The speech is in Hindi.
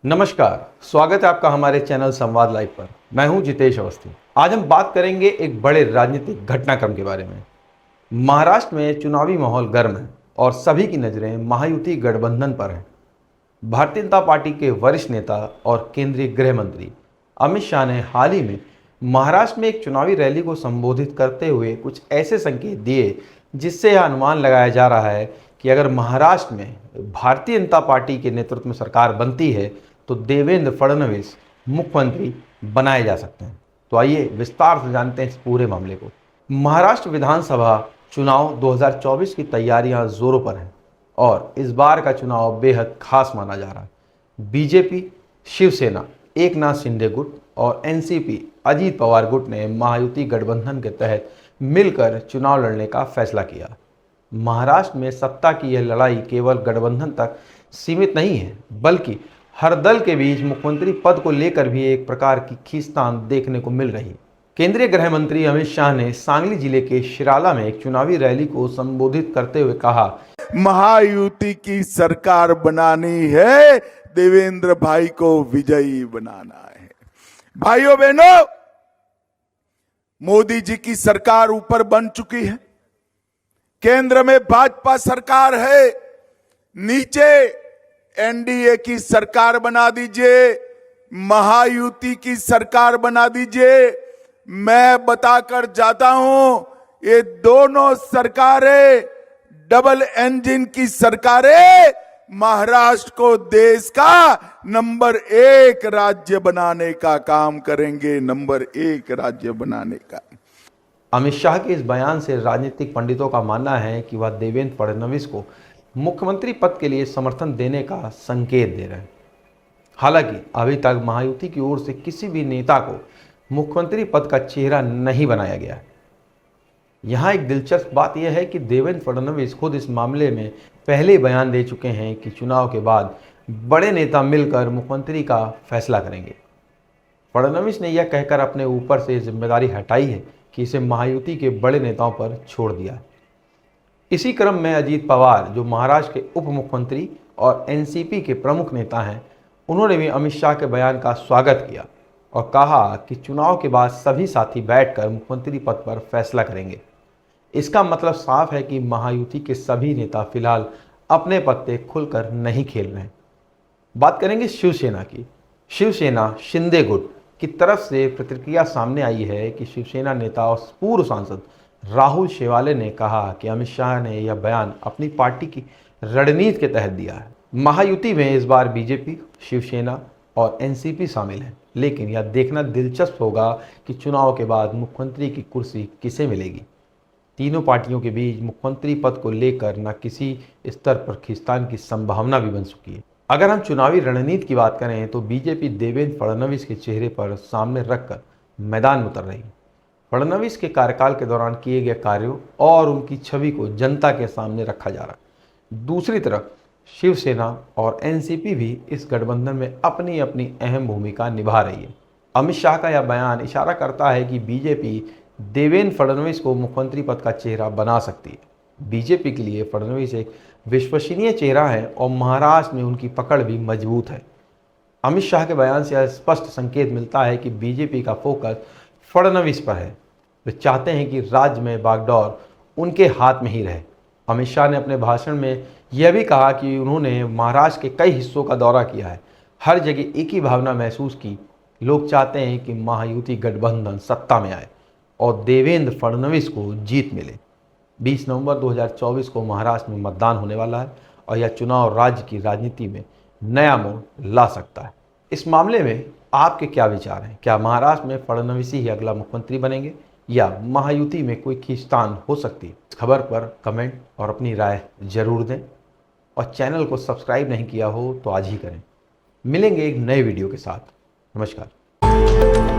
नमस्कार, स्वागत है आपका हमारे चैनल संवाद लाइव पर। मैं हूं जितेश अवस्थी। आज हम बात करेंगे एक बड़े राजनीतिक घटनाक्रम के बारे में। महाराष्ट्र में चुनावी माहौल गर्म है और सभी की नज़रें महायुति गठबंधन पर हैं। भारतीय जनता पार्टी के वरिष्ठ नेता और केंद्रीय गृह मंत्री अमित शाह ने हाल ही में महाराष्ट्र में एक चुनावी रैली को संबोधित करते हुए कुछ ऐसे संकेत दिए जिससे यह अनुमान लगाया जा रहा है कि अगर महाराष्ट्र में भारतीय जनता पार्टी के नेतृत्व में सरकार बनती है तो देवेंद्र फडणवीस मुख्यमंत्री बनाए जा सकते हैं। तो आइए विस्तार से जानते हैं इस पूरे मामले को। महाराष्ट्र विधानसभा चुनाव 2024 की तैयारियां जोरों पर हैं और इस बार का चुनाव बेहद खास माना जा रहा है। बीजेपी, शिवसेना, एकनाथ शिंदे गुट और एनसीपी अजीत पवार गुट ने महायुति गठबंधन के तहत मिलकर चुनाव लड़ने का फैसला किया। महाराष्ट्र में सत्ता की यह लड़ाई केवल गठबंधन तक सीमित नहीं है, बल्कि हर दल के बीच मुख्यमंत्री पद को लेकर भी एक प्रकार की खींचतान देखने को मिल रही है। केंद्रीय गृह मंत्री अमित शाह ने सांगली जिले के शिराला में एक चुनावी रैली को संबोधित करते हुए कहा, महायुति की सरकार बनानी है, देवेंद्र भाई को विजयी बनाना है। भाइयों बहनों, मोदी जी की सरकार ऊपर बन चुकी है, केंद्र में भाजपा सरकार है, नीचे एनडीए की सरकार बना दीजिए, महायुति की सरकार बना दीजिए। मैं बताकर जाता हूं, ये दोनों सरकारें डबल इंजन की सरकारें महाराष्ट्र को देश का नंबर 1 राज्य बनाने का काम करेंगे, नंबर 1 राज्य बनाने का। अमित शाह के इस बयान से राजनीतिक पंडितों का मानना है कि वह देवेंद्र फडणवीस को मुख्यमंत्री पद के लिए समर्थन देने का संकेत दे रहे हैं। हालांकि अभी तक महायुति की ओर से किसी भी नेता को मुख्यमंत्री पद का चेहरा नहीं बनाया गया है। यहाँ एक दिलचस्प बात यह है कि देवेंद्र फडणवीस खुद इस मामले में पहले बयान दे चुके हैं कि चुनाव के बाद बड़े नेता मिलकर मुख्यमंत्री का फैसला करेंगे। फडणवीस ने यह कहकर अपने ऊपर से जिम्मेदारी हटाई है कि इसे महायुति के बड़े नेताओं पर छोड़ दिया है। इसी क्रम में अजीत पवार, जो महाराष्ट्र के उप मुख्यमंत्री और एनसीपी के प्रमुख नेता हैं, उन्होंने भी अमित शाह के बयान का स्वागत किया और कहा कि चुनाव के बाद सभी साथी बैठकर मुख्यमंत्री पद पर फैसला करेंगे। इसका मतलब साफ है कि महायुति के सभी नेता फिलहाल अपने पत्ते खुलकर नहीं खेल रहे हैं। बात करेंगे शिवसेना की। शिवसेना शिंदे गुट की तरफ से प्रतिक्रिया सामने आई है कि शिवसेना नेता और पूर्व सांसद राहुल शेवाले ने कहा कि अमित शाह ने यह बयान अपनी पार्टी की रणनीति के तहत दिया है। महायुति में इस बार बीजेपी, शिवसेना और एनसीपी शामिल हैं, लेकिन यह देखना दिलचस्प होगा कि चुनाव के बाद मुख्यमंत्री की कुर्सी किसे मिलेगी। तीनों पार्टियों के बीच मुख्यमंत्री पद को लेकर न किसी स्तर पर खींचतान की संभावना भी बन चुकी है। अगर हम चुनावी रणनीति की बात करें तो बीजेपी देवेंद्र फडणवीस के चेहरे पर सामने रखकर मैदान में उतर रही है। फडणवीस के कार्यकाल के दौरान किए गए कार्यों और उनकी छवि को जनता के सामने रखा जा रहा है। दूसरी तरफ शिवसेना और एनसीपी भी इस गठबंधन में अपनी अपनी अहम भूमिका निभा रही है। अमित शाह का यह बयान इशारा करता है कि बीजेपी देवेंद्र फडणवीस को मुख्यमंत्री पद का चेहरा बना सकती है। बीजेपी के लिए फडणवीस एक विश्वसनीय चेहरा है और महाराष्ट्र में उनकी पकड़ भी मजबूत है। अमित शाह के बयान से स्पष्ट संकेत मिलता है कि बीजेपी का फोकस फडणवीस पर है। वे चाहते हैं कि राज्य में बागडोर उनके हाथ में ही रहे। अमित शाह ने अपने भाषण में यह भी कहा कि उन्होंने महाराष्ट्र के कई हिस्सों का दौरा किया है, हर जगह एक ही भावना महसूस की। लोग चाहते हैं कि महायुति गठबंधन सत्ता में आए और देवेंद्र फडणवीस को जीत मिले। 20 नवंबर 2024 को महाराष्ट्र में मतदान होने वाला है और यह चुनाव राज्य की राजनीति में नया मोड़ ला सकता है। इस मामले में आपके क्या विचार हैं? क्या महाराष्ट्र में फडणवीस ही अगला मुख्यमंत्री बनेंगे या महायुति में कोई खींचतान हो सकती है? इस खबर पर कमेंट और अपनी राय जरूर दें और चैनल को सब्सक्राइब नहीं किया हो तो आज ही करें। मिलेंगे एक नए वीडियो के साथ। नमस्कार।